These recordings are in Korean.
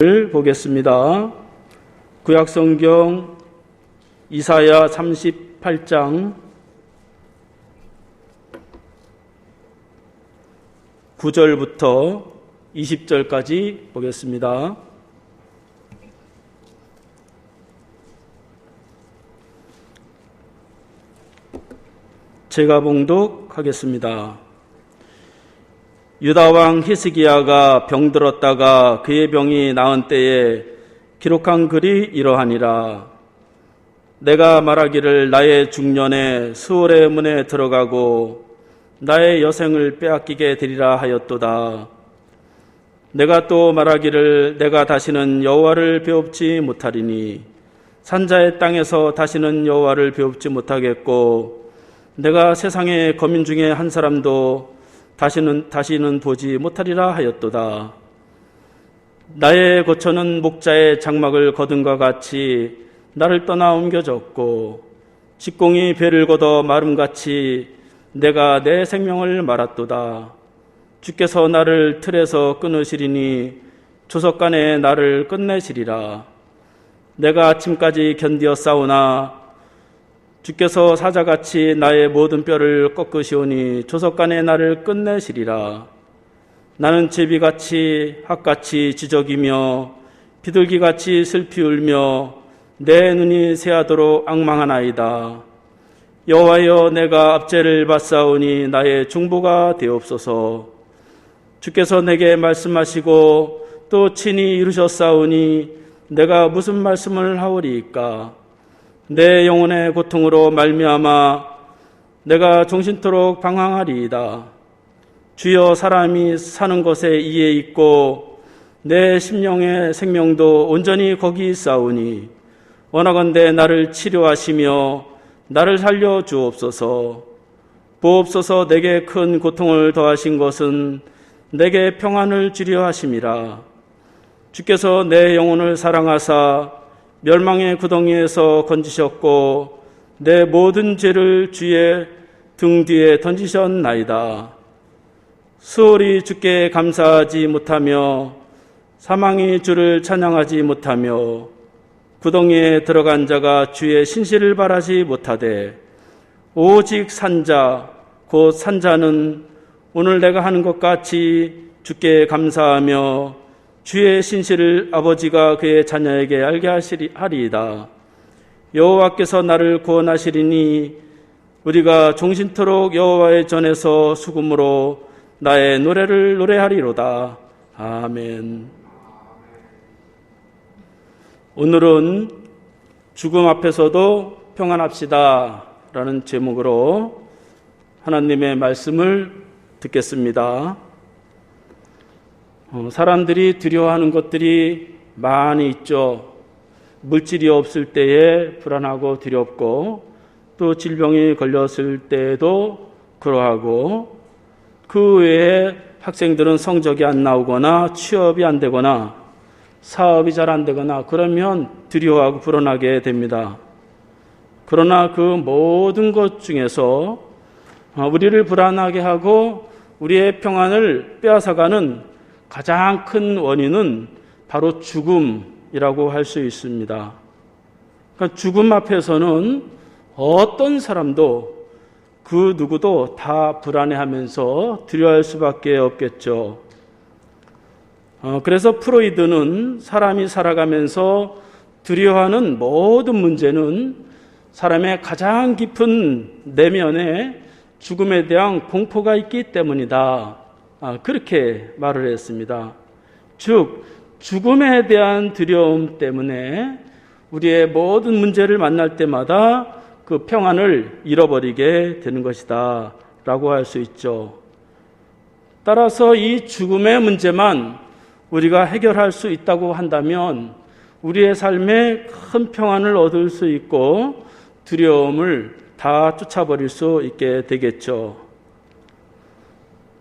을 보겠습니다. 구약성경 이사야 38장 9절부터 20절까지 보겠습니다. 제가 봉독하겠습니다. 유다왕 히스기야가 병들었다가 그의 병이 나은 때에 기록한 글이 이러하니라. 내가 말하기를 나의 중년에 수월의 문에 들어가고 나의 여생을 빼앗기게 되리라 하였도다. 내가 또 말하기를 내가 다시는 여호와를 배웁지 못하리니 산자의 땅에서 다시는 여호와를 배웁지 못하겠고 내가 세상의 거민 중에 한 사람도 다시는 보지 못하리라 하였도다. 나의 고초는 목자의 장막을 거둔과 같이 나를 떠나 옮겨졌고 직공이 배를 걷어 마름같이 내가 내 생명을 말았도다. 주께서 나를 틀에서 끊으시리니 조석간에 나를 끝내시리라. 내가 아침까지 견디어 싸우나 주께서 사자같이 나의 모든 뼈를 꺾으시오니 조석간에 나를 끝내시리라. 나는 제비같이 학같이 지적이며 비둘기같이 슬피 울며 내 눈이 새하도록 앙망하나이다. 여호와여, 내가 압제를 받사오니 나의 중보가 되옵소서. 주께서 내게 말씀하시고 또 친히 이루셨사오니 내가 무슨 말씀을 하오리이까. 내 영혼의 고통으로 말미암아 내가 종신토록 방황하리이다. 주여, 사람이 사는 것에 이에 있고 내 심령의 생명도 온전히 거기 있사오니 원하건대 나를 치료하시며 나를 살려 주옵소서. 보옵소서. 내게 큰 고통을 더하신 것은 내게 평안을 주려 하심이라. 주께서 내 영혼을 사랑하사 멸망의 구덩이에서 건지셨고 내 모든 죄를 주의 등 뒤에 던지셨나이다. 수월이 주께 감사하지 못하며 사망이 주를 찬양하지 못하며 구덩이에 들어간 자가 주의 신실을 바라지 못하되 오직 산자 곧 산자는 오늘 내가 하는 것 같이 주께 감사하며 주의 신실을 아버지가 그의 자녀에게 알게 하리이다. 여호와께서 나를 구원하시리니 우리가 종신토록 여호와의 전에서 수금으로 나의 노래를 노래하리로다. 아멘. 오늘은 죽음 앞에서도 평안합시다 라는 제목으로 하나님의 말씀을 듣겠습니다. 사람들이 두려워하는 것들이 많이 있죠. 물질이 없을 때에 불안하고 두렵고 또 질병이 걸렸을 때에도 그러하고 그 외에 학생들은 성적이 안 나오거나 취업이 안 되거나 사업이 잘 안 되거나 그러면 두려워하고 불안하게 됩니다. 그러나 그 모든 것 중에서 우리를 불안하게 하고 우리의 평안을 빼앗아가는 가장 큰 원인은 바로 죽음이라고 할 수 있습니다. 그러니까 죽음 앞에서는 어떤 사람도 그 누구도 다 불안해하면서 두려워할 수밖에 없겠죠. 그래서 프로이드는 사람이 살아가면서 두려워하는 모든 문제는 사람의 가장 깊은 내면에 죽음에 대한 공포가 있기 때문이다. 그렇게 말을 했습니다. 즉, 죽음에 대한 두려움 때문에 우리의 모든 문제를 만날 때마다 그 평안을 잃어버리게 되는 것이다 라고 할 수 있죠. 따라서 이 죽음의 문제만 우리가 해결할 수 있다고 한다면 우리의 삶에 큰 평안을 얻을 수 있고 두려움을 다 쫓아버릴 수 있게 되겠죠.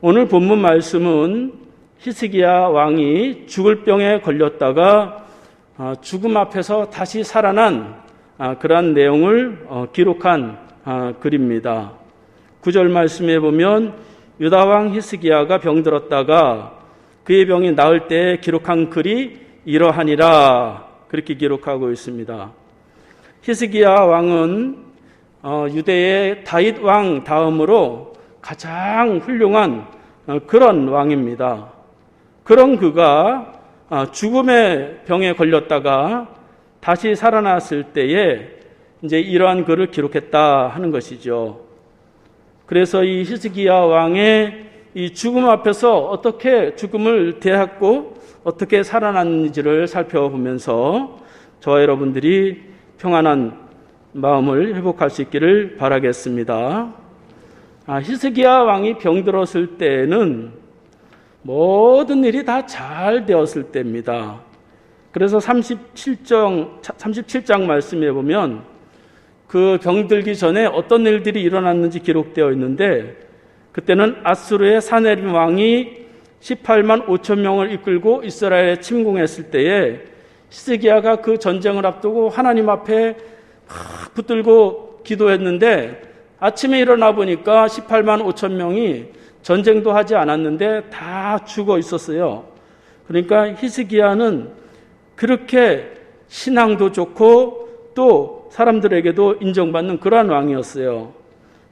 오늘 본문 말씀은 히스기야 왕이 죽을 병에 걸렸다가 죽음 앞에서 다시 살아난 그러한 내용을 기록한 글입니다. 9절 말씀에 보면 유다 왕 히스기야가 병들었다가 그의 병이 나을 때 기록한 글이 이러하니라 그렇게 기록하고 있습니다. 히스기야 왕은 유대의 다윗 왕 다음으로 가장 훌륭한 그런 왕입니다. 그런 그가 죽음의 병에 걸렸다가 다시 살아났을 때에 이제 이러한 글을 기록했다 하는 것이죠. 그래서 이 히스기야 왕의 이 죽음 앞에서 어떻게 죽음을 대했고 어떻게 살아났는지를 살펴보면서 저와 여러분들이 평안한 마음을 회복할 수 있기를 바라겠습니다. 히스기야 왕이 병들었을 때는 모든 일이 다 잘 되었을 때입니다. 그래서 37장 말씀에 보면 그 병들기 전에 어떤 일들이 일어났는지 기록되어 있는데, 그때는 아수르의 사네립 왕이 18만 5천 명을 이끌고 이스라엘에 침공했을 때에 히스기야가 그 전쟁을 앞두고 하나님 앞에 막 붙들고 기도했는데, 아침에 일어나 보니까 18만 5천 명이 전쟁도 하지 않았는데 다 죽어 있었어요. 그러니까 히스기야는 그렇게 신앙도 좋고 또 사람들에게도 인정받는 그러한 왕이었어요.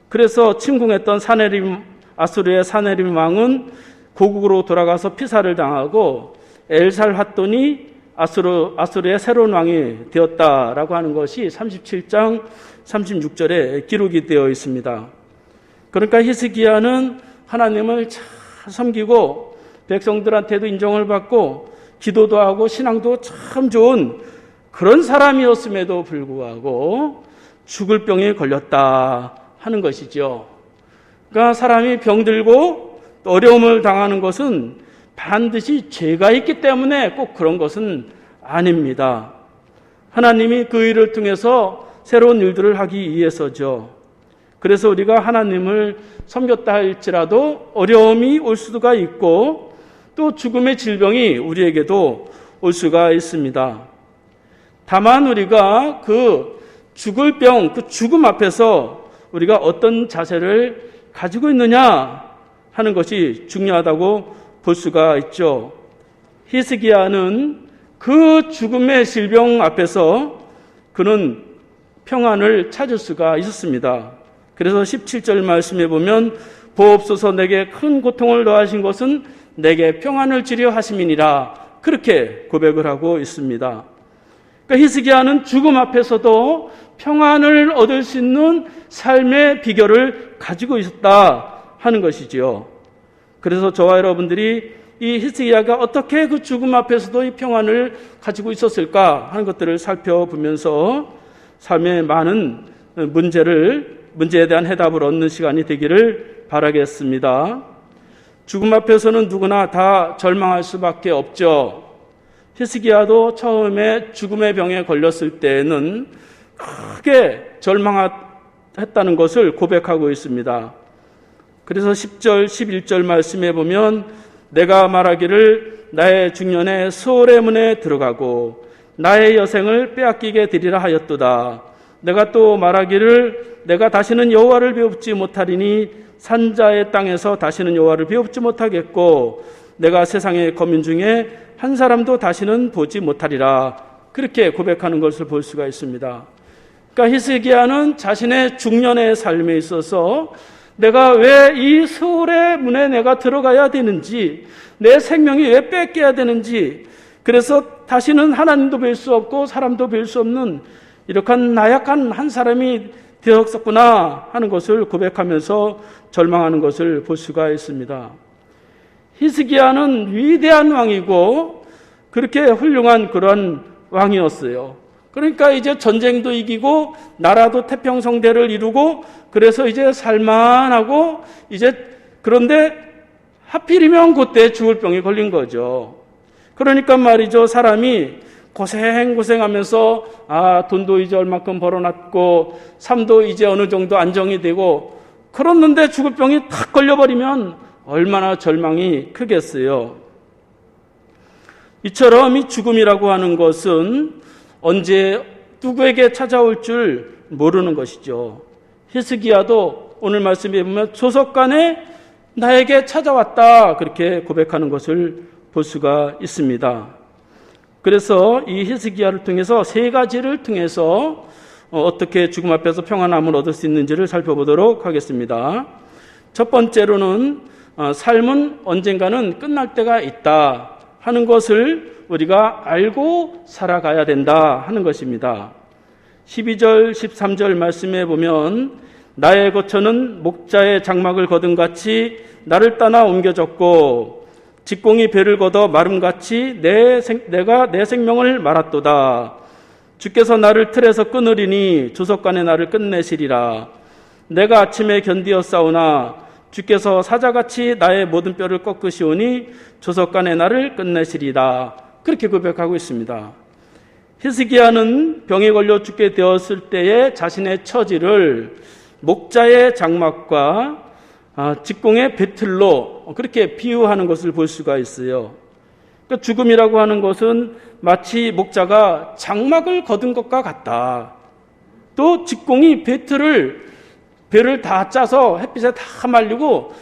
그래서 침공했던 아수르의 사네립 왕은 고국으로 돌아가서 피살을 당하고 엘살핫돈이 아수르의 새로운 왕이 되었다라고 하는 것이 37장 36절에 기록이 되어 있습니다. 그러니까 히스기야는 하나님을 잘 섬기고 백성들한테도 인정을 받고 기도도 하고 신앙도 참 좋은 그런 사람이었음에도 불구하고 죽을 병에 걸렸다 하는 것이죠. 그러니까 사람이 병들고 어려움을 당하는 것은 반드시 죄가 있기 때문에 꼭 그런 것은 아닙니다. 하나님이 그 일을 통해서 새로운 일들을 하기 위해서죠. 그래서 우리가 하나님을 섬겼다 할지라도 어려움이 올 수가 있고 또 죽음의 질병이 우리에게도 올 수가 있습니다. 다만 우리가 그 죽을 병, 그 죽음 앞에서 우리가 어떤 자세를 가지고 있느냐 하는 것이 중요하다고 볼 수가 있죠. 히스기야는 그 죽음의 질병 앞에서 그는 평안을 찾을 수가 있었습니다. 그래서 17절 말씀에 보면 보옵소서 내게 큰 고통을 더하신 것은 내게 평안을 주려 하심이니라 그렇게 고백을 하고 있습니다. 그러니까 히스기야는 죽음 앞에서도 평안을 얻을 수 있는 삶의 비결을 가지고 있었다 하는 것이지요. 그래서 저와 여러분들이 이 히스기야가 어떻게 그 죽음 앞에서도 이 평안을 가지고 있었을까 하는 것들을 살펴보면서 삶의 많은 문제에 대한 해답을 얻는 시간이 되기를 바라겠습니다. 죽음 앞에서는 누구나 다 절망할 수밖에 없죠. 히스기야도 처음에 죽음의 병에 걸렸을 때는 크게 절망했다는 것을 고백하고 있습니다. 그래서 10절, 11절 말씀에 보면 내가 말하기를 나의 중년에 수월의 문에 들어가고 나의 여생을 빼앗기게 되리라 하였도다. 내가 또 말하기를 내가 다시는 여호와를 배웁지 못하리니 산자의 땅에서 다시는 여호와를 배웁지 못하겠고 내가 세상의 거민 중에 한 사람도 다시는 보지 못하리라. 그렇게 고백하는 것을 볼 수가 있습니다. 그러니까 히스기야는 자신의 중년의 삶에 있어서 내가 왜 이 수월의 문에 내가 들어가야 되는지, 내 생명이 왜 뺏겨야 되는지, 그래서 다시는 하나님도 뵐 수 없고 사람도 뵐 수 없는 이렇게 나약한 한 사람이 되었었구나 하는 것을 고백하면서 절망하는 것을 볼 수가 있습니다. 히스기야는 위대한 왕이고 그렇게 훌륭한 그런 왕이었어요. 그러니까 이제 전쟁도 이기고 나라도 태평성대를 이루고 그래서 이제 살만하고 그런데 하필이면 그때 죽을 병이 걸린 거죠. 그러니까 말이죠. 사람이 고생하면서 돈도 이제 얼마큼 벌어놨고 삶도 이제 어느 정도 안정이 되고 그렇는데 죽을 병이 탁 걸려버리면 얼마나 절망이 크겠어요. 이처럼 이 죽음이라고 하는 것은 언제 누구에게 찾아올 줄 모르는 것이죠. 히스기야도 오늘 말씀에 보면 조석간에 나에게 찾아왔다 그렇게 고백하는 것을 볼 수가 있습니다. 그래서 이 히스기야를 통해서 세 가지를 통해서 어떻게 죽음 앞에서 평안함을 얻을 수 있는지를 살펴보도록 하겠습니다. 첫 번째로는 삶은 언젠가는 끝날 때가 있다 하는 것을 우리가 알고 살아가야 된다 하는 것입니다. 12절 13절 말씀에 보면 나의 거처는 목자의 장막을 거둔 같이 나를 떠나 옮겨졌고 직공이 배를 걷어 마름같이 내가 내 생명을 말았도다. 주께서 나를 틀에서 끊으리니 조석간에 나를 끝내시리라. 내가 아침에 견디었사오나 주께서 사자같이 나의 모든 뼈를 꺾으시오니 조석간에 나를 끝내시리라. 그렇게 고백하고 있습니다. 히스기야는 병에 걸려 죽게 되었을 때의 자신의 처지를 목자의 장막과 직공의 배틀로 그렇게 비유하는 것을 볼 수가 있어요. 그러니까 죽음이라고 하는 것은 마치 목자가 장막을 거둔 것과 같다. 또 직공이 배를 다 짜서 햇빛에 다 말리고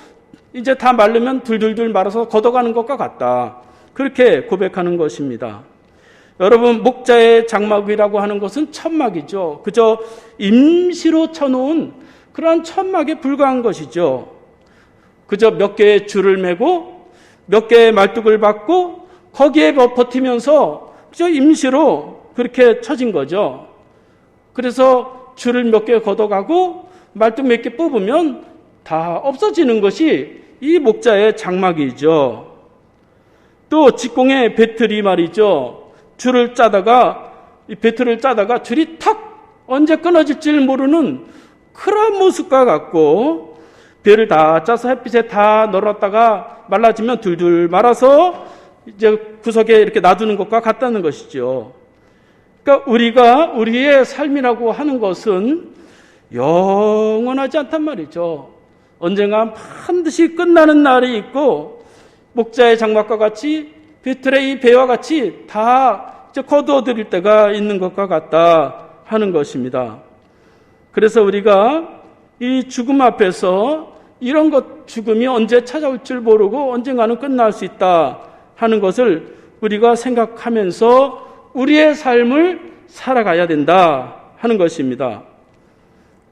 이제 다 마르면 둘둘둘 말아서 걷어가는 것과 같다. 그렇게 고백하는 것입니다. 여러분, 목자의 장막이라고 하는 것은 천막이죠. 그저 임시로 쳐놓은 그러한 천막에 불과한 것이죠. 그저 몇 개의 줄을 매고 몇 개의 말뚝을 박고 거기에 버티면서 그저 임시로 그렇게 쳐진 거죠. 그래서 줄을 몇 개 걷어가고 말뚝 몇 개 뽑으면 다 없어지는 것이 이 목자의 장막이죠. 또 직공의 배틀이 말이죠. 이 배틀을 짜다가 줄이 탁 언제 끊어질지 모르는 그런 모습과 같고 배를 다 짜서 햇빛에 다 널었다가 말라지면 둘둘 말아서 이제 구석에 이렇게 놔두는 것과 같다는 것이죠. 그러니까 우리의 삶이라고 하는 것은 영원하지 않단 말이죠. 언젠가 반드시 끝나는 날이 있고 목자의 장막과 같이 배틀의 이 배와 같이 다 이제 거두어들일 때가 있는 것과 같다 하는 것입니다. 그래서 우리가 이 죽음 앞에서 이런 죽음이 언제 찾아올 줄 모르고 언젠가는 끝날 수 있다 하는 것을 우리가 생각하면서 우리의 삶을 살아가야 된다 하는 것입니다.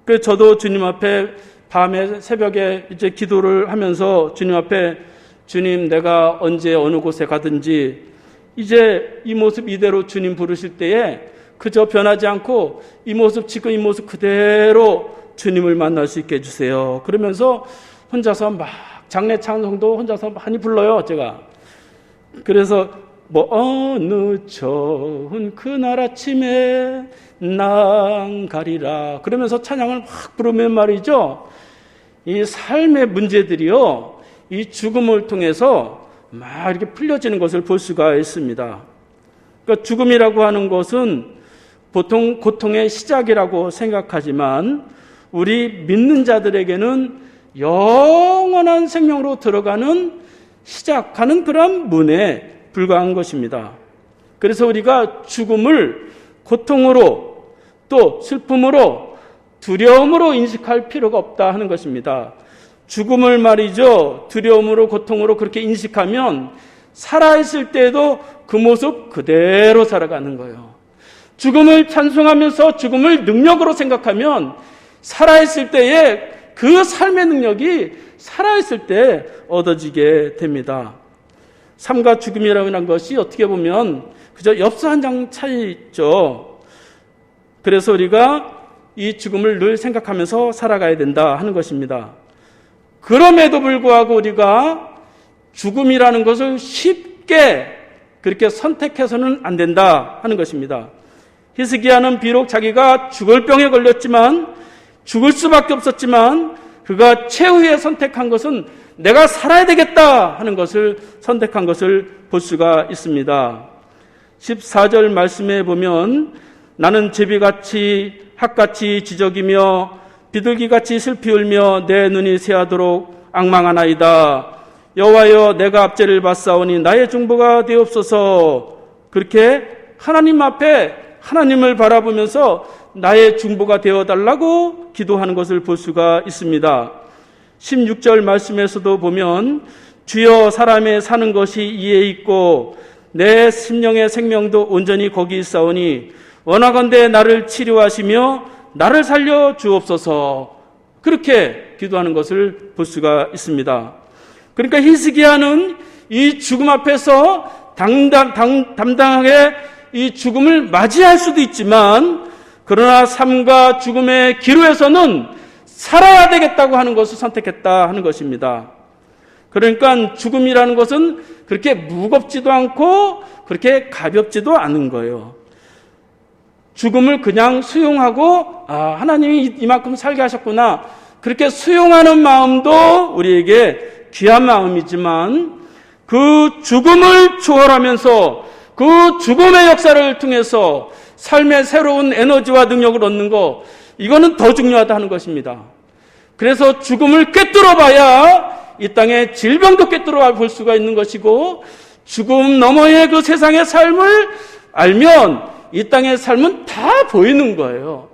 그래서 저도 주님 앞에 밤에 새벽에 이제 기도를 하면서 주님 앞에 주님, 내가 언제 어느 곳에 가든지 이제 이 모습 이대로 주님 부르실 때에 그저 변하지 않고 지금 이 모습 그대로 주님을 만날 수 있게 해주세요. 그러면서 혼자서 막 장례 찬송도 혼자서 많이 불러요, 제가. 그래서 어느 좋은 그날 아침에 난 가리라 그러면서 찬양을 막 부르면 말이죠. 이 삶의 문제들이요, 이 죽음을 통해서 막 이렇게 풀려지는 것을 볼 수가 있습니다. 그러니까 죽음이라고 하는 것은 보통 고통의 시작이라고 생각하지만 우리 믿는 자들에게는 영원한 생명으로 시작하는 그런 문에 불과한 것입니다. 그래서 우리가 죽음을 고통으로 또 슬픔으로 두려움으로 인식할 필요가 없다 하는 것입니다. 죽음을 말이죠, 두려움으로 고통으로 그렇게 인식하면 살아있을 때에도 그 모습 그대로 살아가는 거예요. 죽음을 찬송하면서 죽음을 능력으로 생각하면 살아있을 때에 그 삶의 능력이 살아있을 때 얻어지게 됩니다. 삶과 죽음이라고 하는 것이 어떻게 보면 그저 엽서 한 장 차이죠. 그래서 우리가 이 죽음을 늘 생각하면서 살아가야 된다 하는 것입니다. 그럼에도 불구하고 우리가 죽음이라는 것을 쉽게 그렇게 선택해서는 안 된다 하는 것입니다. 히스기야는 비록 자기가 죽을 병에 걸렸지만 죽을 수밖에 없었지만 그가 최후에 선택한 것은 내가 살아야 되겠다 하는 것을 선택한 것을 볼 수가 있습니다. 14절 말씀에 보면 나는 제비같이 학같이 지저귀며 비둘기같이 슬피 울며 내 눈이 새하도록 앙망하나이다. 여호와여 내가 압제를 받사오니 나의 중보가 되옵소서. 그렇게 하나님 앞에 하나님을 바라보면서 나의 중보가 되어달라고 기도하는 것을 볼 수가 있습니다. 16절 말씀에서도 보면 주여 사람의 사는 것이 이에 있고 내 심령의 생명도 온전히 거기 있사오니 원하건대 나를 치료하시며 나를 살려 주옵소서. 그렇게 기도하는 것을 볼 수가 있습니다. 그러니까 히스기야는 이 죽음 앞에서 담당하게 이 죽음을 맞이할 수도 있지만, 그러나 삶과 죽음의 기로에서는 살아야 되겠다고 하는 것을 선택했다 하는 것입니다. 그러니까 죽음이라는 것은 그렇게 무겁지도 않고 그렇게 가볍지도 않은 거예요. 죽음을 그냥 수용하고, 하나님이 이만큼 살게 하셨구나, 그렇게 수용하는 마음도 우리에게 귀한 마음이지만, 그 죽음을 초월하면서 그 죽음의 역사를 통해서 삶의 새로운 에너지와 능력을 얻는 것, 이거는 더 중요하다 하는 것입니다. 그래서 죽음을 꿰뚫어 봐야 이 땅의 질병도 꿰뚫어 볼 수가 있는 것이고, 죽음 너머의 그 세상의 삶을 알면 이 땅의 삶은 다 보이는 거예요.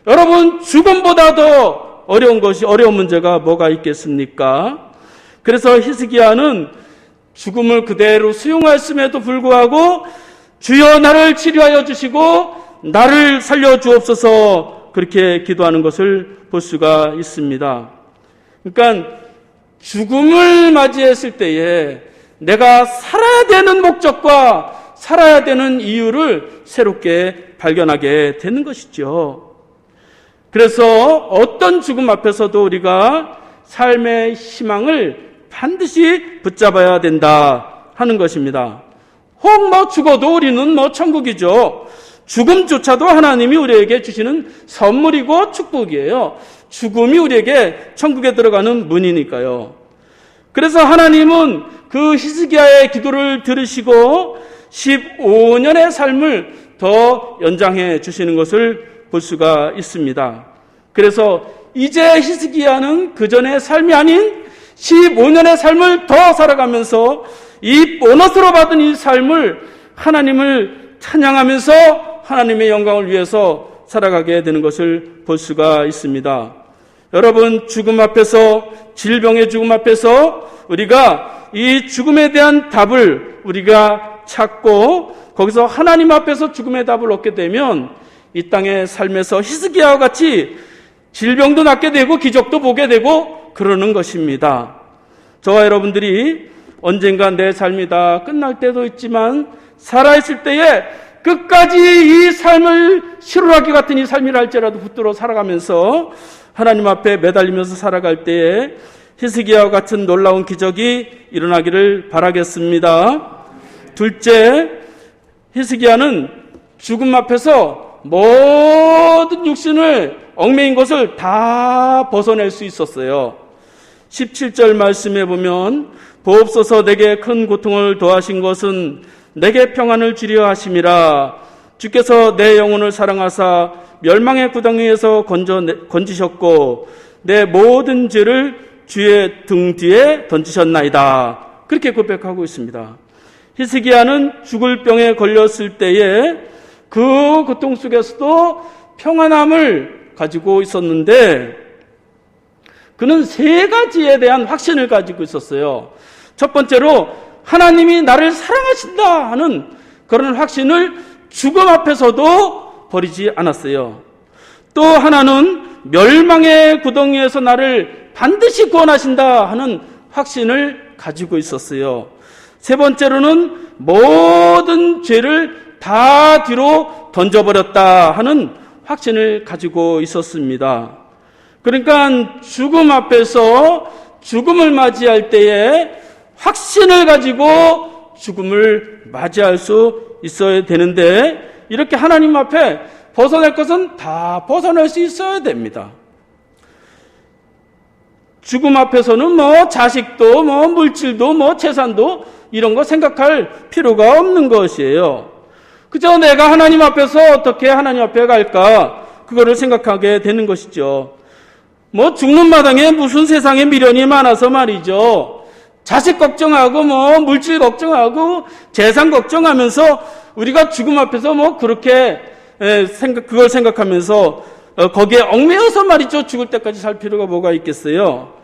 여러분, 죽음보다 더 어려운 문제가 뭐가 있겠습니까? 그래서 히스기야는 죽음을 그대로 수용했음에도 불구하고 주여 나를 치료하여 주시고 나를 살려 주옵소서, 그렇게 기도하는 것을 볼 수가 있습니다. 그러니까 죽음을 맞이했을 때에 내가 살아야 되는 목적과 살아야 되는 이유를 새롭게 발견하게 되는 것이죠. 그래서 어떤 죽음 앞에서도 우리가 삶의 희망을 반드시 붙잡아야 된다 하는 것입니다. 혹 죽어도 우리는 천국이죠. 죽음조차도 하나님이 우리에게 주시는 선물이고 축복이에요. 죽음이 우리에게 천국에 들어가는 문이니까요. 그래서 하나님은 그 히스기야의 기도를 들으시고 15년의 삶을 더 연장해 주시는 것을 볼 수가 있습니다. 그래서 이제 히스기야는 그전의 삶이 아닌 15년의 삶을 더 살아가면서 이 보너스로 받은 이 삶을 하나님을 찬양하면서 하나님의 영광을 위해서 살아가게 되는 것을 볼 수가 있습니다. 여러분, 죽음 앞에서, 질병의 죽음 앞에서 우리가 이 죽음에 대한 답을 우리가 찾고 거기서 하나님 앞에서 죽음의 답을 얻게 되면 이 땅의 삶에서 히스기야와 같이 질병도 낫게 되고 기적도 보게 되고 그러는 것입니다. 저와 여러분들이 언젠가 내 삶이 다 끝날 때도 있지만 살아있을 때에 끝까지 이 삶을 시루라기 같은 이 삶이라 할지라도 붙들어 살아가면서 하나님 앞에 매달리면서 살아갈 때에 히스기야와 같은 놀라운 기적이 일어나기를 바라겠습니다. 둘째, 히스기야는 죽음 앞에서 모든 육신을 얽매인 것을 다 벗어낼 수 있었어요. 17절 말씀에 보면 보옵소서 내게 큰 고통을 더하신 것은 내게 평안을 주려 하심이라. 주께서 내 영혼을 사랑하사 멸망의 구덩이에서 건지셨고 내 모든 죄를 주의 등 뒤에 던지셨나이다. 그렇게 고백하고 있습니다. 히스기야는 죽을 병에 걸렸을 때에 그 고통 속에서도 평안함을 가지고 있었는데 그는 세 가지에 대한 확신을 가지고 있었어요. 첫 번째로 하나님이 나를 사랑하신다 하는 그런 확신을 죽음 앞에서도 버리지 않았어요. 또 하나는 멸망의 구덩이에서 나를 반드시 구원하신다 하는 확신을 가지고 있었어요. 세 번째로는 모든 죄를 다 뒤로 던져버렸다 하는 확신을 가지고 있었습니다. 그러니까 죽음 앞에서 죽음을 맞이할 때에 확신을 가지고 죽음을 맞이할 수 있어야 되는데 이렇게 하나님 앞에 벗어날 것은 다 벗어날 수 있어야 됩니다. 죽음 앞에서는 자식도 물질도 재산도 이런 거 생각할 필요가 없는 것이에요. 그저 내가 하나님 앞에서 어떻게 하나님 앞에 갈까 그거를 생각하게 되는 것이죠. 죽는 마당에 무슨 세상에 미련이 많아서 말이죠. 자식 걱정하고 물질 걱정하고 재산 걱정하면서 우리가 죽음 앞에서 그렇게 그걸 생각하면서 거기에 얽매여서 말이죠. 죽을 때까지 살 필요가 뭐가 있겠어요.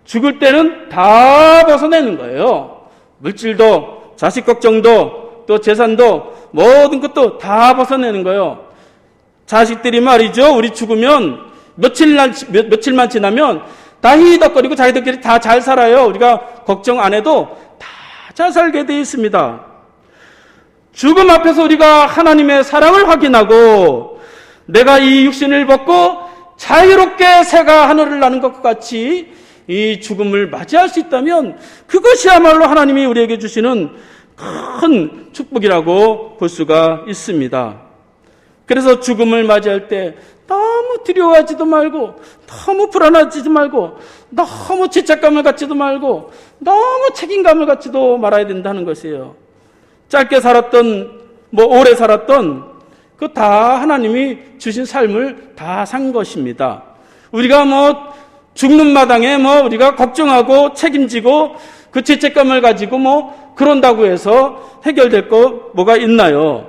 죽을 때는 다 벗어내는 거예요. 물질도 자식 걱정도 또 재산도 모든 것도 다 벗어내는 거예요. 자식들이 말이죠. 우리 죽으면 며칠만 지나면 다 히덕거리고 자기들끼리 다 잘 살아요. 우리가 걱정 안 해도 다 잘 살게 되어 있습니다. 죽음 앞에서 우리가 하나님의 사랑을 확인하고 내가 이 육신을 벗고 자유롭게 새가 하늘을 나는 것과 같이 이 죽음을 맞이할 수 있다면 그것이야말로 하나님이 우리에게 주시는 큰 축복이라고 볼 수가 있습니다. 그래서 죽음을 맞이할 때 너무 두려워하지도 말고 너무 불안하지도 말고 너무 죄책감을 갖지도 말고 너무 책임감을 갖지도 말아야 된다는 것이에요. 짧게 살았던 오래 살았던 그 다 하나님이 주신 삶을 다 산 것입니다. 우리가 죽는 마당에 우리가 걱정하고 책임지고 그 죄책감을 가지고 그런다고 해서 해결될 거 뭐가 있나요?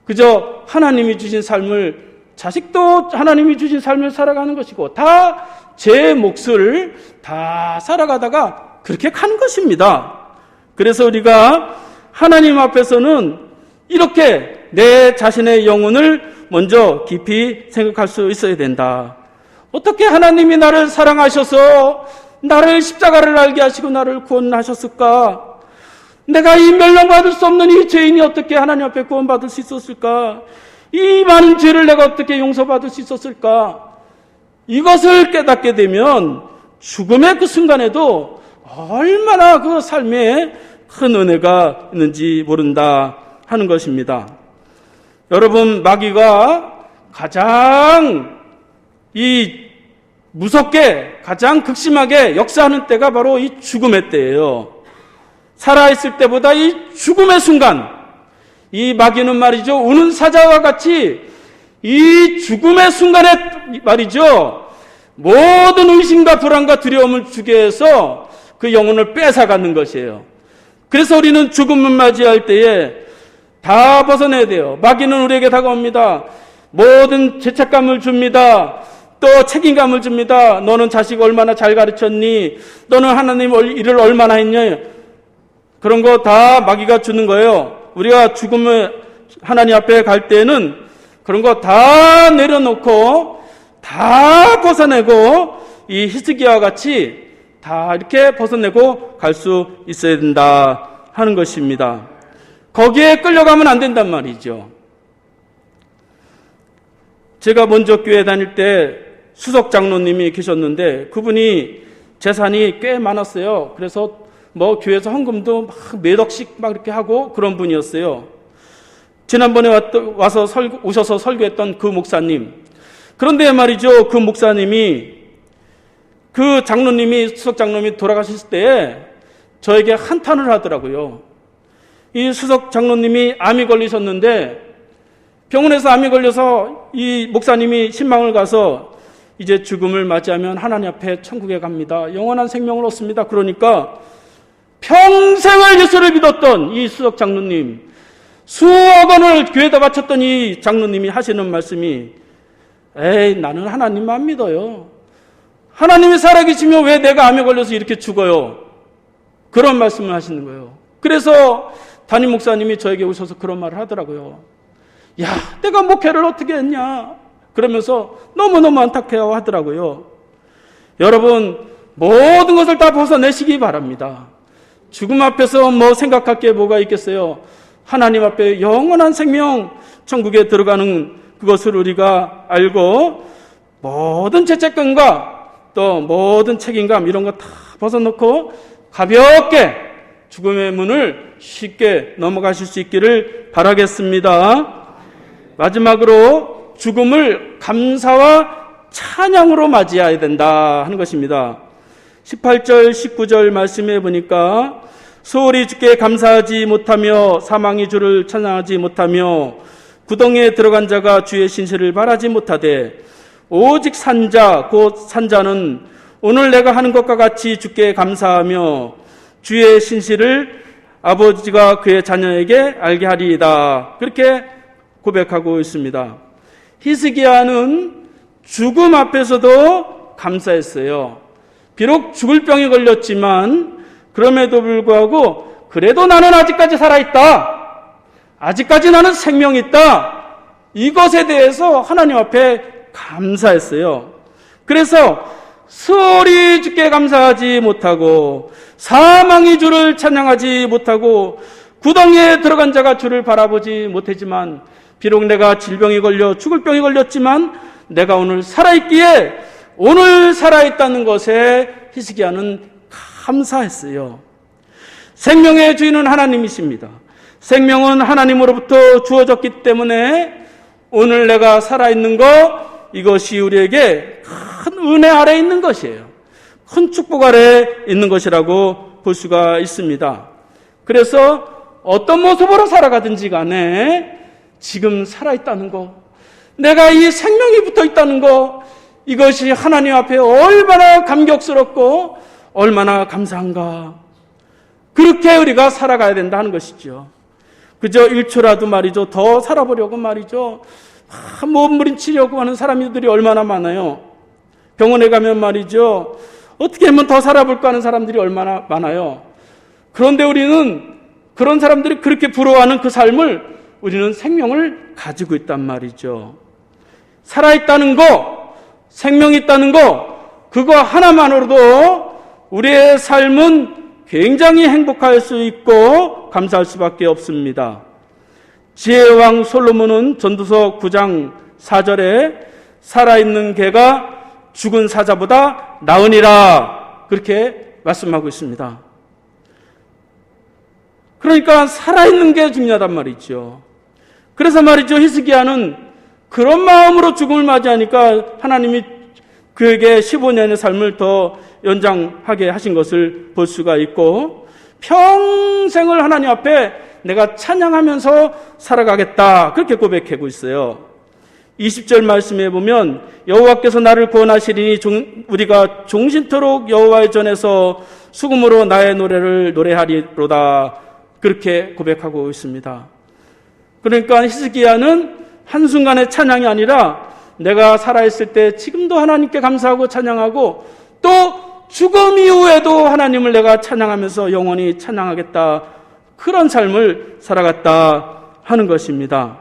그저 하나님이 주신 삶을, 자식도 하나님이 주신 삶을 살아가는 것이고 다 제 몫을 다 살아가다가 그렇게 가는 것입니다. 그래서 우리가 하나님 앞에서는 이렇게 내 자신의 영혼을 먼저 깊이 생각할 수 있어야 된다. 어떻게 하나님이 나를 사랑하셔서 나를 십자가를 알게 하시고 나를 구원하셨을까? 내가 이 멸망받을 수 없는 이 죄인이 어떻게 하나님 앞에 구원받을 수 있었을까? 이 많은 죄를 내가 어떻게 용서받을 수 있었을까? 이것을 깨닫게 되면 죽음의 그 순간에도 얼마나 그 삶에 큰 은혜가 있는지 모른다 하는 것입니다. 여러분, 마귀가 가장 무섭게, 가장 극심하게 역사하는 때가 바로 이 죽음의 때예요. 살아있을 때보다 이 죽음의 순간, 이 마귀는 말이죠, 우는 사자와 같이 이 죽음의 순간에 말이죠, 모든 의심과 불안과 두려움을 주게 해서 그 영혼을 뺏어가는 것이에요. 그래서 우리는 죽음을 맞이할 때에 다 벗어내야 돼요. 마귀는 우리에게 다가옵니다. 모든 죄책감을 줍니다. 또 책임감을 줍니다. 너는 자식 얼마나 잘 가르쳤니? 너는 하나님 일을 얼마나 했니? 그런 거 다 마귀가 주는 거예요. 우리가 죽음을 하나님 앞에 갈 때는 그런 거 다 내려놓고 다 벗어내고 이 히스기야와 같이 다 이렇게 벗어내고 갈 수 있어야 된다 하는 것입니다. 거기에 끌려가면 안 된단 말이죠. 제가 먼저 교회 다닐 때 수석 장로님이 계셨는데 그분이 재산이 꽤 많았어요. 그래서 교회에서 헌금도 몇 억씩 이렇게 하고 그런 분이었어요. 지난번에 오셔서 설교했던 그 목사님. 그런데 말이죠, 그 목사님이, 그 장로님이, 수석 장로님이 돌아가셨을 때 저에게 한탄을 하더라고요. 이 수석 장로님이 암이 걸리셨는데 병원에서 암이 걸려서 이 목사님이 신방을 가서 이제 죽음을 맞이하면 하나님 앞에 천국에 갑니다. 영원한 생명을 얻습니다. 그러니까 평생을 예수를 믿었던 이 수석 장로님, 수억 원을 교회에다 바쳤던 이 장로님이 하시는 말씀이, 에이, 나는 하나님만 믿어요. 하나님이 살아계시면 왜 내가 암에 걸려서 이렇게 죽어요? 그런 말씀을 하시는 거예요. 그래서 담임 목사님이 저에게 오셔서 그런 말을 하더라고요. 야, 내가 목회를 어떻게 했냐? 그러면서 너무너무 안타까워 하더라고요. 여러분, 모든 것을 다 벗어내시기 바랍니다. 죽음 앞에서 생각할 게 뭐가 있겠어요? 하나님 앞에 영원한 생명, 천국에 들어가는 그것을 우리가 알고 모든 죄책감과 또 모든 책임감 이런 거 다 벗어놓고 가볍게 죽음의 문을 쉽게 넘어가실 수 있기를 바라겠습니다. 마지막으로 죽음을 감사와 찬양으로 맞이해야 된다 하는 것입니다. 18절 19절 말씀해 보니까 소홀히 주께 감사하지 못하며 사망이 주를 찬양하지 못하며 구덩이에 들어간 자가 주의 신실을 바라지 못하되 오직 산자 곧 산자는 오늘 내가 하는 것과 같이 주께 감사하며 주의 신실을 아버지가 그의 자녀에게 알게 하리이다. 그렇게 고백하고 있습니다. 히스기야는 죽음 앞에서도 감사했어요. 비록 죽을 병에 걸렸지만 그럼에도 불구하고 그래도 나는 아직까지 살아있다. 아직까지 나는 생명이 있다. 이것에 대해서 하나님 앞에 감사했어요. 그래서 소리 죽게 감사하지 못하고 사망이 주를 찬양하지 못하고 구덩이에 들어간 자가 주를 바라보지 못했지만 비록 내가 질병이 걸려 죽을 병이 걸렸지만 내가 오늘 살아있기에 오늘 살아있다는 것에 히스기야는 감사했어요. 생명의 주인은 하나님이십니다. 생명은 하나님으로부터 주어졌기 때문에 오늘 내가 살아있는 것, 이것이 우리에게 큰 은혜 아래에 있는 것이에요. 큰 축복 아래에 있는 것이라고 볼 수가 있습니다. 그래서 어떤 모습으로 살아가든지 간에 지금 살아있다는 것, 내가 이 생명이 붙어 있다는 것, 이것이 하나님 앞에 얼마나 감격스럽고 얼마나 감사한가. 그렇게 우리가 살아가야 된다는 것이죠. 그저 1초라도 말이죠. 더 살아보려고 말이죠. 몸부림치려고 하는 사람들이 얼마나 많아요. 병원에 가면 말이죠. 어떻게 하면 더 살아볼까 하는 사람들이 얼마나 많아요. 그런데 우리는 그런 사람들이 그렇게 부러워하는 그 삶을 우리는 생명을 가지고 있단 말이죠. 살아있다는 거, 생명이 있다는 거, 그거 하나만으로도 우리의 삶은 굉장히 행복할 수 있고 감사할 수밖에 없습니다. 지혜의 왕 솔로몬은 전도서 9장 4절에 살아있는 개가 죽은 사자보다 나으니라 그렇게 말씀하고 있습니다. 그러니까 살아있는 게 중요하단 말이죠. 그래서 말이죠, 히스기야는 그런 마음으로 죽음을 맞이하니까 하나님이 그에게 15년의 삶을 더 연장하게 하신 것을 볼 수가 있고 평생을 하나님 앞에 내가 찬양하면서 살아가겠다 그렇게 고백하고 있어요. 20절 말씀에 보면 여호와께서 나를 구원하시리니 우리가 종신토록 여호와의 전에서 수금으로 나의 노래를 노래하리로다 그렇게 고백하고 있습니다. 그러니까 히스기야는 한순간의 찬양이 아니라 내가 살아있을 때 지금도 하나님께 감사하고 찬양하고 또 죽음 이후에도 하나님을 내가 찬양하면서 영원히 찬양하겠다 그런 삶을 살아갔다 하는 것입니다.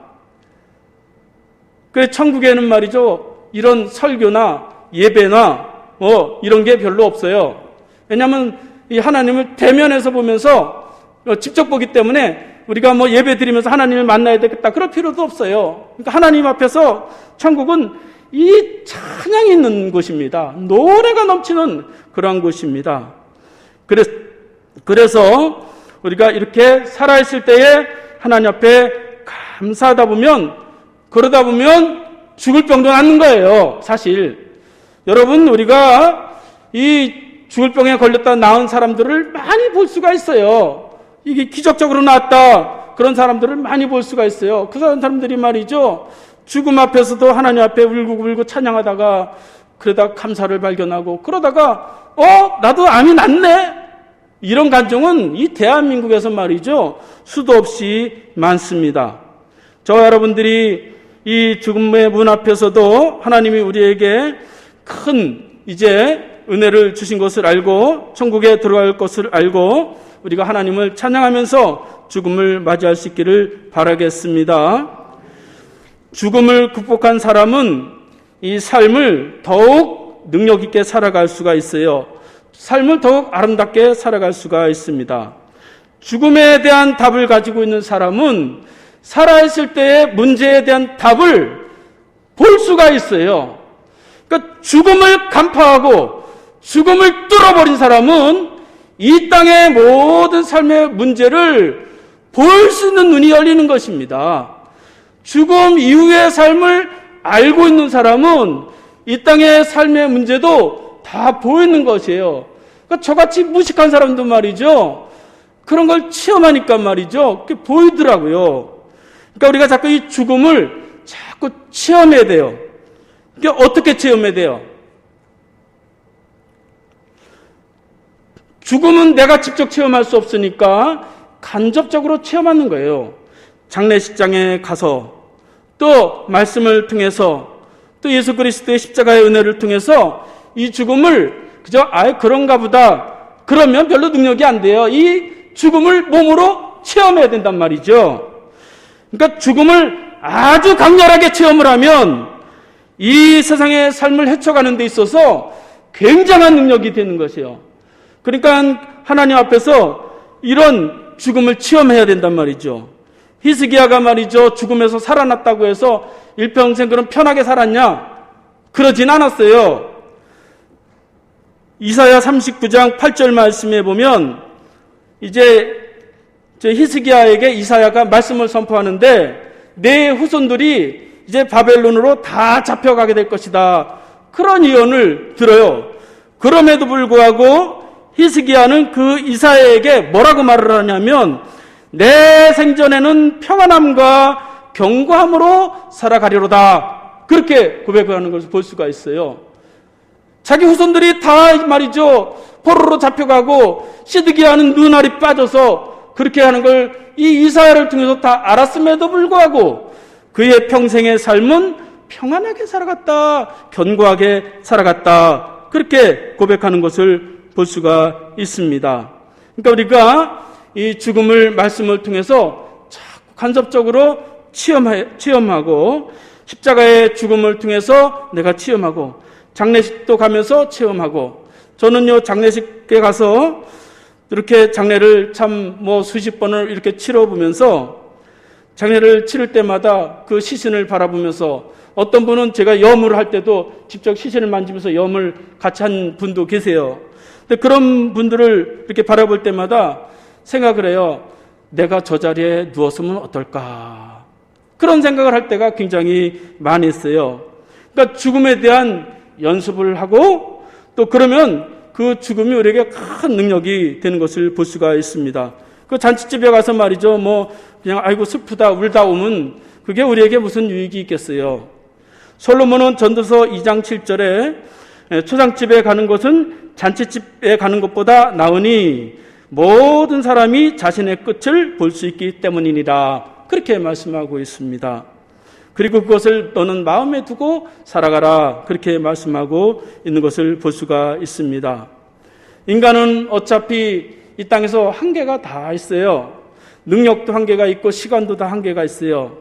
그래서 천국에는 말이죠 이런 설교나 예배나 이런 게 별로 없어요. 왜냐하면 이 하나님을 대면해서 보면서 직접 보기 때문에 우리가 예배 드리면서 하나님을 만나야 되겠다 그럴 필요도 없어요. 그러니까 하나님 앞에서 천국은 이 찬양이 있는 곳입니다. 노래가 넘치는 그러한 곳입니다. 그래서 우리가 이렇게 살아있을 때에 하나님 앞에 감사하다 보면 그러다 보면 죽을 병도 낫는 거예요. 사실 여러분 우리가 이 죽을 병에 걸렸다 나은 사람들을 많이 볼 수가 있어요. 이게 기적적으로 나았다 그런 사람들을 많이 볼 수가 있어요. 그 사람들이 말이죠 죽음 앞에서도 하나님 앞에 울고 찬양하다가 그러다 감사를 발견하고 그러다가 나도 암이 낫네 이런 간증은 이 대한민국에서 말이죠 수도 없이 많습니다. 저와 여러분들이 이 죽음의 문 앞에서도 하나님이 우리에게 큰 이제 은혜를 주신 것을 알고 천국에 들어갈 것을 알고 우리가 하나님을 찬양하면서 죽음을 맞이할 수 있기를 바라겠습니다. 죽음을 극복한 사람은 이 삶을 더욱 능력 있게 살아갈 수가 있어요. 삶을 더욱 아름답게 살아갈 수가 있습니다. 죽음에 대한 답을 가지고 있는 사람은 살아있을 때의 문제에 대한 답을 볼 수가 있어요. 그러니까 죽음을 간파하고 죽음을 뚫어버린 사람은 이 땅의 모든 삶의 문제를 볼 수 있는 눈이 열리는 것입니다. 죽음 이후의 삶을 알고 있는 사람은 이 땅의 삶의 문제도 다 보이는 것이에요. 그러니까 저같이 무식한 사람도 말이죠. 그런 걸 체험하니까 말이죠. 그게 보이더라고요. 그러니까 우리가 자꾸 이 죽음을 자꾸 체험해야 돼요. 이게 어떻게 체험해야 돼요? 죽음은 내가 직접 체험할 수 없으니까 간접적으로 체험하는 거예요. 장례식장에 가서 또 말씀을 통해서 또 예수 그리스도의 십자가의 은혜를 통해서 이 죽음을 그저 그런가 보다 그러면 별로 능력이 안 돼요. 이 죽음을 몸으로 체험해야 된단 말이죠. 그러니까 죽음을 아주 강렬하게 체험을 하면 이 세상의 삶을 헤쳐가는 데 있어서 굉장한 능력이 되는 것이에요. 그러니까 하나님 앞에서 이런 죽음을 체험해야 된단 말이죠. 히스기야가 말이죠, 죽음에서 살아났다고 해서 일평생 그럼 편하게 살았냐? 그러진 않았어요. 이사야 39장 8절 말씀에 보면 이제 히스기야에게 이사야가 말씀을 선포하는데 내 후손들이 이제 바벨론으로 다 잡혀가게 될 것이다, 그런 예언을 들어요. 그럼에도 불구하고 히스기야는 그 이사야에게 뭐라고 말을 하냐면 내 생전에는 평안함과 견고함으로 살아가리로다, 그렇게 고백하는 것을 볼 수가 있어요. 자기 후손들이 다 말이죠, 포로로 잡혀가고 시드기야는 눈알이 빠져서 그렇게 하는 걸 이 이사야를 통해서 다 알았음에도 불구하고 그의 평생의 삶은 평안하게 살아갔다, 견고하게 살아갔다, 그렇게 고백하는 것을 볼 수가 있습니다. 그러니까 우리가 이 죽음을 말씀을 통해서 자꾸 간접적으로 체험하고 십자가의 죽음을 통해서 내가 체험하고 장례식도 가면서 체험하고, 저는요 장례식에 가서 이렇게 장례를 참 수십 번을 이렇게 치러보면서 장례를 치를 때마다 그 시신을 바라보면서, 어떤 분은 제가 염을 할 때도 직접 시신을 만지면서 염을 같이 한 분도 계세요. 근데 그런 분들을 이렇게 바라볼 때마다 생각을 해요. 내가 저 자리에 누웠으면 어떨까, 그런 생각을 할 때가 굉장히 많이 있어요. 그러니까 죽음에 대한 연습을 하고 또 그러면 그 죽음이 우리에게 큰 능력이 되는 것을 볼 수가 있습니다. 그 잔치집에 가서 말이죠, 그냥 아이고 슬프다 울다 오면 그게 우리에게 무슨 유익이 있겠어요. 솔로몬은 전도서 2장 7절에 초상집에 가는 것은 잔치집에 가는 것보다 나으니 모든 사람이 자신의 끝을 볼 수 있기 때문이니라, 그렇게 말씀하고 있습니다. 그리고 그것을 너는 마음에 두고 살아가라, 그렇게 말씀하고 있는 것을 볼 수가 있습니다. 인간은 어차피 이 땅에서 한계가 다 있어요. 능력도 한계가 있고 시간도 다 한계가 있어요.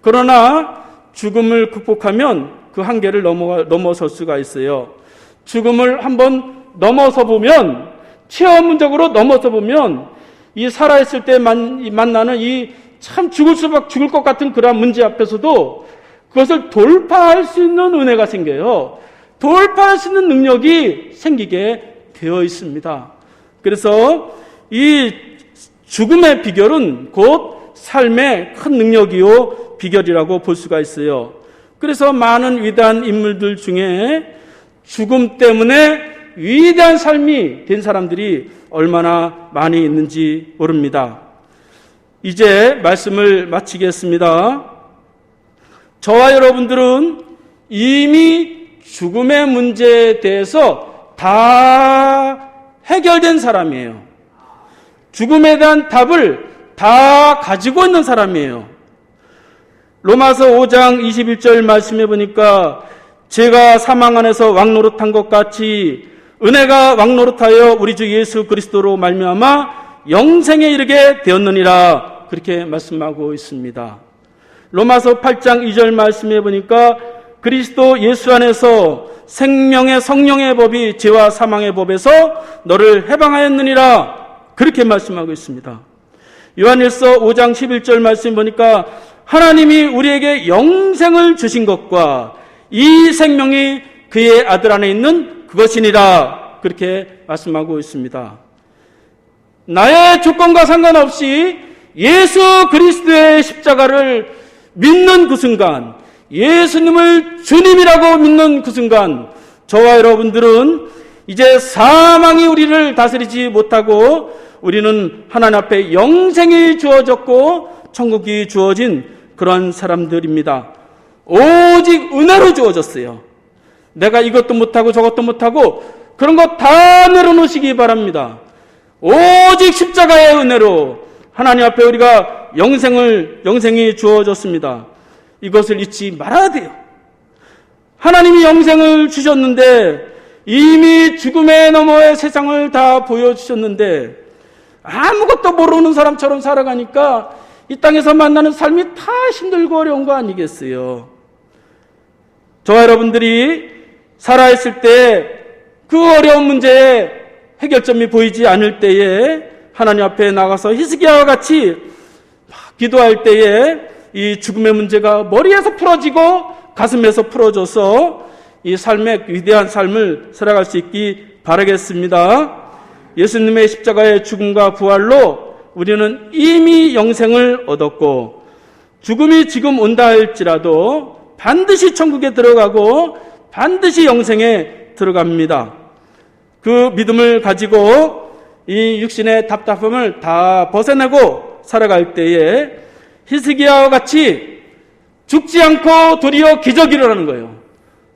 그러나 죽음을 극복하면 그 한계를 넘어설 수가 있어요. 죽음을 한번 넘어서 보면, 체험적으로 넘어서 보면 이 살아있을 때 만나는 이 참 죽을 것 같은 그러한 문제 앞에서도 그것을 돌파할 수 있는 은혜가 생겨요. 돌파할 수 있는 능력이 생기게 되어 있습니다. 그래서 이 죽음의 비결은 곧 삶의 큰 능력이요 비결이라고 볼 수가 있어요. 그래서 많은 위대한 인물들 중에 죽음 때문에 위대한 삶이 된 사람들이 얼마나 많이 있는지 모릅니다. 이제 말씀을 마치겠습니다. 저와 여러분들은 이미 죽음의 문제에 대해서 다 해결된 사람이에요. 죽음에 대한 답을 다 가지고 있는 사람이에요. 로마서 5장 21절 말씀해 보니까 죄가 사망 안에서 왕노릇한 것 같이 은혜가 왕노릇하여 우리 주 예수 그리스도로 말미암아 영생에 이르게 되었느니라, 그렇게 말씀하고 있습니다. 로마서 8장 2절 말씀해 보니까 그리스도 예수 안에서 생명의 성령의 법이 죄와 사망의 법에서 너를 해방하였느니라, 그렇게 말씀하고 있습니다. 요한일서 5장 11절 말씀 보니까 하나님이 우리에게 영생을 주신 것과 이 생명이 그의 아들 안에 있는 그것이니라, 그렇게 말씀하고 있습니다. 나의 조건과 상관없이 예수 그리스도의 십자가를 믿는 그 순간, 예수님을 주님이라고 믿는 그 순간, 저와 여러분들은 이제 사망이 우리를 다스리지 못하고 우리는 하나님 앞에 영생이 주어졌고 천국이 주어진 그런 사람들입니다. 오직 은혜로 주어졌어요. 내가 이것도 못하고 저것도 못하고 그런 거 다 내려놓으시기 바랍니다. 오직 십자가의 은혜로 하나님 앞에 우리가 영생이 주어졌습니다. 이것을 잊지 말아야 돼요. 하나님이 영생을 주셨는데, 이미 죽음의 너머의 세상을 다 보여주셨는데, 아무것도 모르는 사람처럼 살아가니까 이 땅에서 만나는 삶이 다 힘들고 어려운 거 아니겠어요? 저와 여러분들이 살아있을 때 그 어려운 문제에 해결점이 보이지 않을 때에 하나님 앞에 나가서 히스기야와 같이 기도할 때에 이 죽음의 문제가 머리에서 풀어지고 가슴에서 풀어져서 이 삶의 위대한 삶을 살아갈 수 있기 바라겠습니다. 예수님의 십자가의 죽음과 부활로 우리는 이미 영생을 얻었고 죽음이 지금 온다 할지라도 반드시 천국에 들어가고 반드시 영생에 들어갑니다. 그 믿음을 가지고 이 육신의 답답함을 다 벗어내고 살아갈 때에 히스기야와 같이 죽지 않고 도리어 기적이 일어나는 거예요.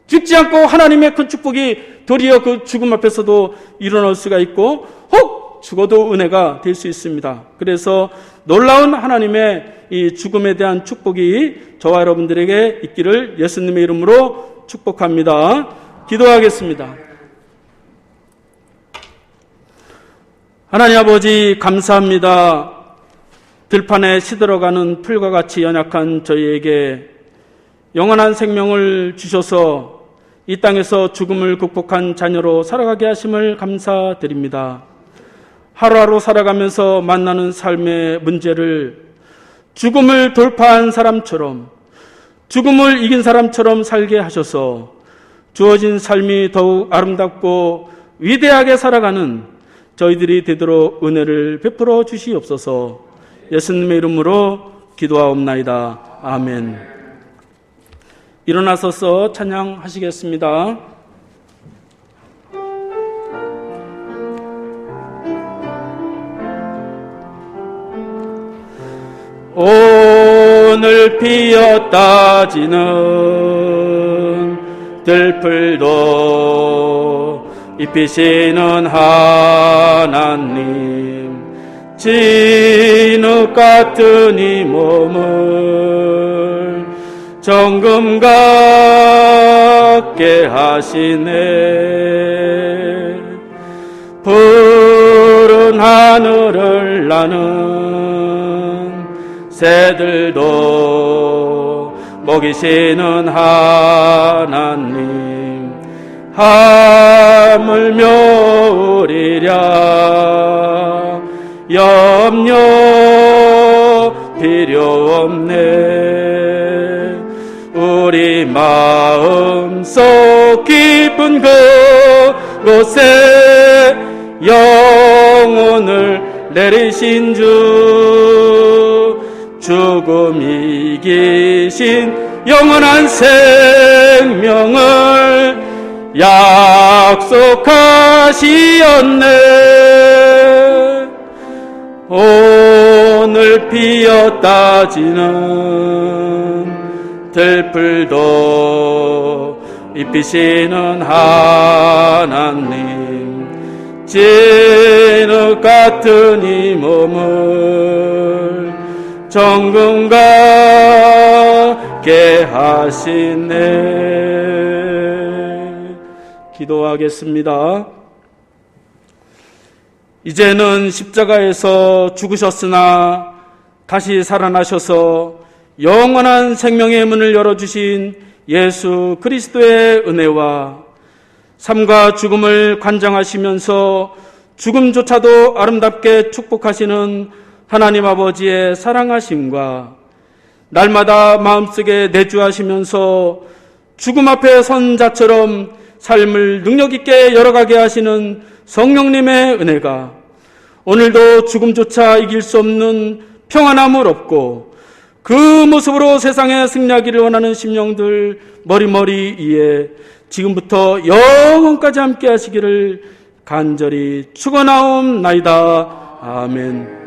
죽지 않고 하나님의 큰 축복이 도리어 그 죽음 앞에서도 일어날 수가 있고 혹 죽어도 은혜가 될 수 있습니다. 그래서 놀라운 하나님의 이 죽음에 대한 축복이 저와 여러분들에게 있기를 예수님의 이름으로 축복합니다. 기도하겠습니다. 하나님 아버지 감사합니다. 들판에 시들어가는 풀과 같이 연약한 저희에게 영원한 생명을 주셔서 이 땅에서 죽음을 극복한 자녀로 살아가게 하심을 감사드립니다. 하루하루 살아가면서 만나는 삶의 문제를 죽음을 돌파한 사람처럼, 죽음을 이긴 사람처럼 살게 하셔서 주어진 삶이 더욱 아름답고 위대하게 살아가는 저희들이 되도록 은혜를 베풀어 주시옵소서. 예수님의 이름으로 기도하옵나이다. 아멘. 일어나서서 찬양하시겠습니다. 오늘 피었다 지는 들풀도 입히시는 하나님, 진흙 같은 이 몸을 정금 같게 하시네. 푸른 하늘을 나는 새들도 먹이시는 하나님, 하물며 우리랴 염려 필요 없네. 우리 마음속 깊은 그곳에 영혼을 내리신 주, 죽음 이기신 영원한 생명을 약속하시었네. 오늘 피었다 지는 들풀도 입히시는 하나님, 진흙 같은 이 몸을 정금 같게 하시네. 기도하겠습니다. 이제는 십자가에서 죽으셨으나 다시 살아나셔서 영원한 생명의 문을 열어주신 예수 그리스도의 은혜와 삶과 죽음을 관장하시면서 죽음조차도 아름답게 축복하시는 하나님 아버지의 사랑하심과 날마다 마음속에 내주하시면서 죽음 앞에 선 자처럼 삶을 능력 있게 열어가게 하시는 성령님의 은혜가 오늘도 죽음조차 이길 수 없는 평안함을 얻고 그 모습으로 세상에 승리하기를 원하는 심령들 머리머리 위에 지금부터 영원까지 함께 하시기를 간절히 축원하옵나이다. 아멘.